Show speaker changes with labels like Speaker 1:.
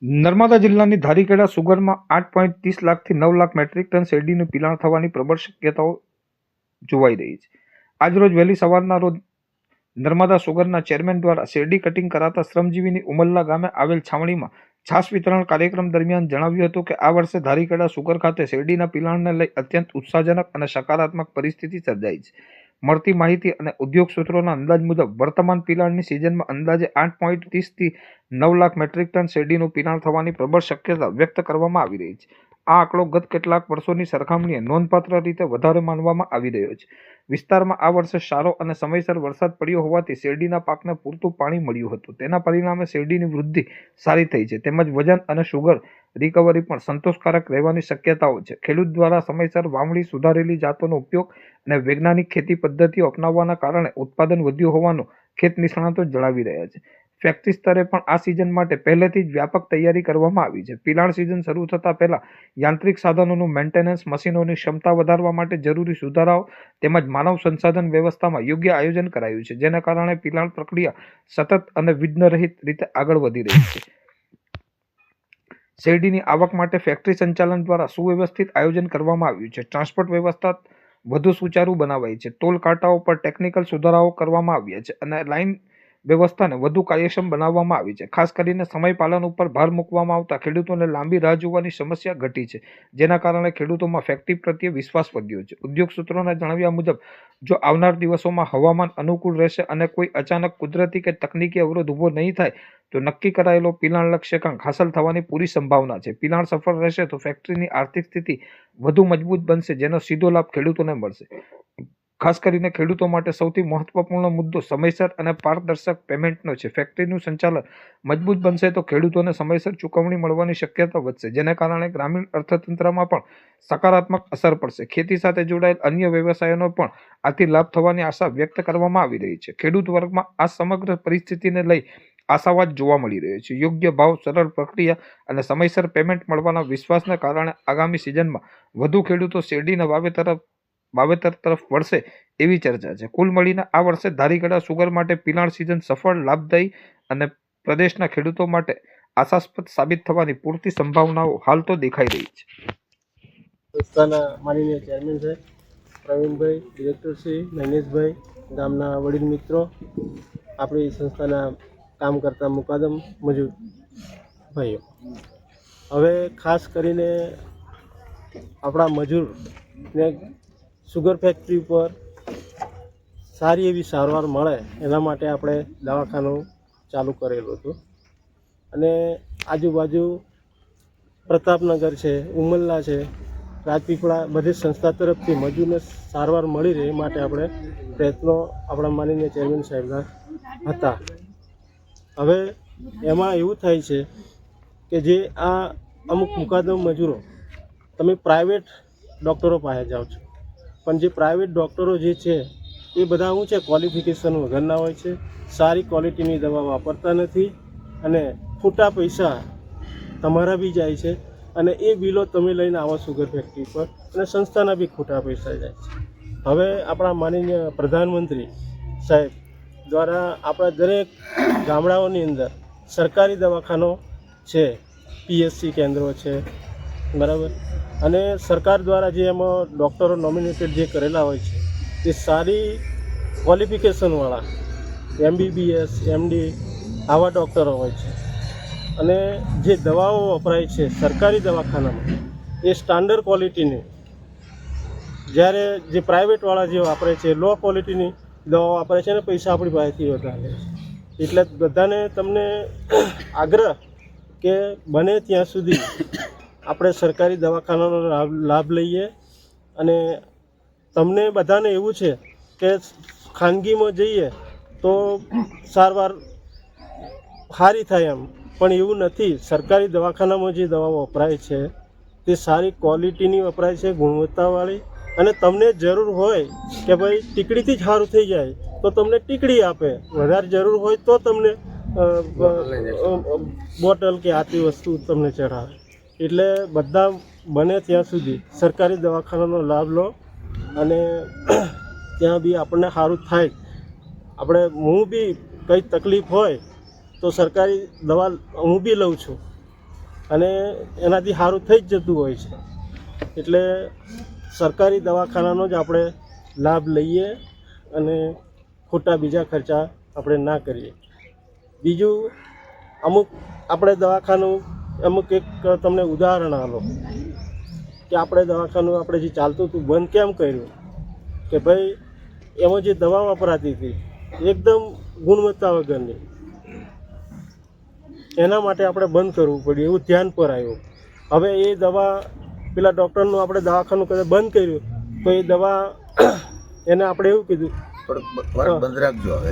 Speaker 1: નર્મદા જિલ્લાની ધારીખેડા સુગરમાં 8.30 લાખથી 9 lakh metric ton શેરડીનું પિલાણ થવાની પ્રબળ શક્યતાઓ જોવાઈ રહી છે. આજરોજ વહેલી સવારના રોજ નર્મદા સુગરના ચેરમેન દ્વારા શેરડી કટિંગ કરાતા શ્રમજીવીની ઉમલ્લા ગામે આવેલ છાવણીમાં છાશ વિતરણ કાર્યક્રમ દરમિયાન જણાવ્યું હતું કે આ વર્ષે ધારીખેડા સુગર ખાતે શેરડીના પિલાણને લઈ અત્યંત ઉત્સાહજનક અને સકારાત્મક પરિસ્થિતિ સર્જાઈ છે. મળતી માહિતી અને ઉદ્યોગ સૂત્રોના અંદાજ મુજબ વર્તમાન પિલાણની સિઝનમાં અંદાજે 8.30 થી 9 લાખ મેટ્રિક ટન શેરડીનું પિલાણ થવાની પ્રબળ શક્યતા વ્યક્ત કરવામાં આવી રહી છે. આ આંકડો ગત કેટલાક વર્ષોની સરખામણીએ નોંધપાત્ર રીતે વધારે માનવામાં આવી રહ્યો છે. વિસ્તારમાં આ વર્ષે સારો અને સમયસર વરસાદ પડ્યો હોવાથી શેરડીના પાકને પૂરતું પાણી મળ્યું હતું. તેના પરિણામે શેરડીની વૃદ્ધિ સારી થઈ છે તેમજ વજન અને સુગર રિકવરી પણ સંતોષકારક રહેવાની શક્યતાઓ છે. ખેડૂત દ્વારા સમયસર વાવણી, સુધારેલી જાતોનો ઉપયોગ અને વૈજ્ઞાનિક ખેતી પદ્ધતિઓ અપનાવવાના કારણે ઉત્પાદન વધ્યું હોવાનું ખેત નિષ્ણાતો જણાવી રહ્યા છે. ફેક્ટરી સ્તરે પણ આ સિઝન માટે પહેલેથી જ વ્યાપક તૈયારી કરવામાં આવી છે. પિલાણ સિઝન શરૂ થતા પહેલા યાંત્રિક સાધનોનું મેન્ટેનન્સ, મશીનોની ક્ષમતા વધારવા માટે જરૂરી સુધારાઓ તેમજ માનવ સંસાધન વ્યવસ્થામાં યોગ્ય આયોજન કરાયું છે, જેના કારણે પિલાણ પ્રક્રિયા સતત અને વિઘ્નરહિત રીતે આગળ વધી રહી છે. શેરડીની આવક માટે ફેક્ટરી સંચાલન દ્વારા સુવ્યવસ્થિત આયોજન કરવામાં આવ્યું છે. ટ્રાન્સપોર્ટ વ્યવસ્થા વધુ સુચારુ બનાવાઈ છે. ટોલ કાંટાઓ પર ટેકનિકલ સુધારાઓ કરવામાં આવ્યા છે અને લાઇન વ્યવસ્થાને વધુ કાર્યક્ષમ બનાવવામાં આવી છે. ખાસ કરીને સમય પાલન ઉપર ભાર મૂકવામાં આવતા ખેડૂતોને લાંબી રાહ જોવાની સમસ્યા ઘટી છે, જેના કારણે ખેડૂતોમાં ફેક્ટરી પ્રત્યે વિશ્વાસ વધ્યો છે. ઉદ્યોગ સૂત્રોના જણાવ્યા મુજબ જો આવનાર દિવસોમાં હવામાન અનુકૂળ રહેશે અને કોઈ અચાનક કુદરતી કે તકનીકી અવરોધ ઊભો નહીં થાય તો નક્કી કરાયેલો પિલાણ લક્ષ્યાંક હાંસલ થવાની પૂરી સંભાવના છે. પિલાણ સફળ રહેશે તો ફેક્ટરીની આર્થિક સ્થિતિ વધુ મજબૂત બનશે, જેનો સીધો લાભ ખેડૂતોને મળશે. ખાસ કરીને ખેડૂતો માટે સૌથી મહત્વપૂર્ણ મુદ્દો સમયસર અને પારદર્શક પેમેન્ટનો છે. ફેક્ટરીનું સંચાલન મજબૂત બનશે તો ખેડૂતોને સમયસર ચૂકવણી મળવાની શક્યતા વધશે, જેને કારણે ગ્રામીણ અર્થતંત્રમાં પણ સકારાત્મક અસર પડશે. ખેતી સાથે જોડાયેલ અન્ય વ્યવસાયોનો પણ આથી લાભ થવાની આશા વ્યક્ત કરવામાં આવી રહી છે. ખેડૂત વર્ગમાં આ સમગ્ર પરિસ્થિતિને લઈ આશાવાદ જોવા મળી રહ્યો છે. યોગ્ય ભાવ, સરળ પ્રક્રિયા અને સમયસર પેમેન્ટ મળવાના વિશ્વાસને કારણે આગામી સિઝનમાં વધુ ખેડૂતો શેરડીના વાવેતર તરફ વળશે એવી ચર્ચા છે. કુલ મળીને આ વર્ષે ધારીખેડા સુગર માટે પિલાણ સિઝન સફળ, લાભદાયી અને પ્રદેશના ખેડૂતો માટે આશાસ્પદ સાબિત થવાની પૂરતી સંભાવનાઓ હાલ તો દેખાઈ રહી છે.
Speaker 2: સંસ્થાના માનનીય ચેરમેન છે પ્રવીણભાઈ, ડિરેક્ટર શ્રી મહેશભાઈ, ગામના વડીલ મિત્રો, આપણી સંસ્થાના કામ કરતા મુકાદમ મજૂર ભાઈઓ, હવે ખાસ કરીને આપણા મજૂરને સુગર ફેક્ટરી પર સારી એવી સારવાર મળે એના માટે આપણે દવાખાનું ચાલુ કરેલું હતું અને આજુબાજુ પ્રતાપનગર છે, ઉમલ્લા છે, રાજપીપળા બધી સંસ્થા તરફથી મજૂરને સારવાર મળી રહે એ માટે આપણે પ્રયત્નો આપણા માનનીય ચેરમેન સાહેબના હતા. હવે એમાં એવું થાય છે કે જે આ અમુક મુકાદમ મજૂરો તમે પ્રાઇવેટ ડૉક્ટરો પાસે જાઓ છો, પણ જે પ્રાઇવેટ ડૉક્ટરો જે છે એ બધા શું છે ક્વોલિફિકેશન વગરના હોય છે, સારી ક્વોલિટીની દવા વાપરતા નથી અને ખોટા પૈસા તમારા બી જાય છે અને એ બિલો તમે લઈને આવો સુગર ફેક્ટરી પર અને સંસ્થાના બી ખોટા પૈસા જાય છે. હવે આપણા માનનીય પ્રધાનમંત્રી સાહેબ દ્વારા આપણા દરેક ગામડાઓની અંદર સરકારી દવાખાનો છે, પીએચસી કેન્દ્રો છે, બરાબર, અને સરકાર દ્વારા જે એમાં ડૉક્ટરો નોમિનેટેડ જે કરેલા હોય છે તે સારી ક્વોલિફિકેશનવાળા MBBS, MD આવા ડૉક્ટરો હોય છે અને જે દવાઓ વપરાય છે સરકારી દવાખાનામાં એ સ્ટાન્ડર્ડ ક્વોલિટીની, જ્યારે જે પ્રાઇવેટવાળા જે વાપરે છે લો ક્વોલિટીની દવાઓ વાપરે છે અને પૈસા આપણી પાસેથી વધારે છે. એટલે બધાને તમને આગ્રહ કે બને ત્યાં સુધી આપણે સરકારી દવાખાનાનો લાભ લઈએ અને તમને બધાને એવું છે કે ખાનગીમાં જઈએ તો સારવાર સારી થાય એમ, પણ એવું નથી. સરકારી દવાખાનામાં જે દવાઓ વપરાય છે તે સારી ક્વોલિટીની વપરાય છે, ગુણવત્તાવાળી, અને તમને જરૂર હોય કે ભાઈ ટીકડીથી જ સારું થઈ જાય તો તમને ટીકડી આપે, વધારે જરૂર હોય તો તમને બોટલ કે આથી વસ્તુ તમને ચઢાવે. એટલે બધા બને ત્યાં સુધી સરકારી દવાખાનાનો લાભ લો અને ત્યાં બી આપણને સારું થાય. હું બી કંઈ તકલીફ હોય તો સરકારી દવા હું બી લઉં છું, અને એનાથી સારું થઈ જ જતું હોય છે. એટલે સરકારી દવાખાનાનો જ આપણે લાભ લઈએ અને ખોટા બીજા ખર્ચા આપણે ના કરીએ. બીજું અમુક આપણે દવાખાનું અમુક એક તમને ઉદાહરણ આપો કે આપણે દવાખાનું આપણે જે ચાલતું હતું બંધ કેમ કર્યું કે ભાઈ એમાં જે દવા વપરાતી હતી એકદમ ગુણવત્તા વગરની, એના માટે આપણે બંધ કરવું પડ્યું, એવું ધ્યાન પર આવ્યું. હવે એ દવા પેલા ડૉક્ટરનું આપણે દવાખાનું કદાચ બંધ કર્યું તો એ દવા એને આપણે એવું કીધું
Speaker 3: થોડુંક બંધ રાખજો હવે.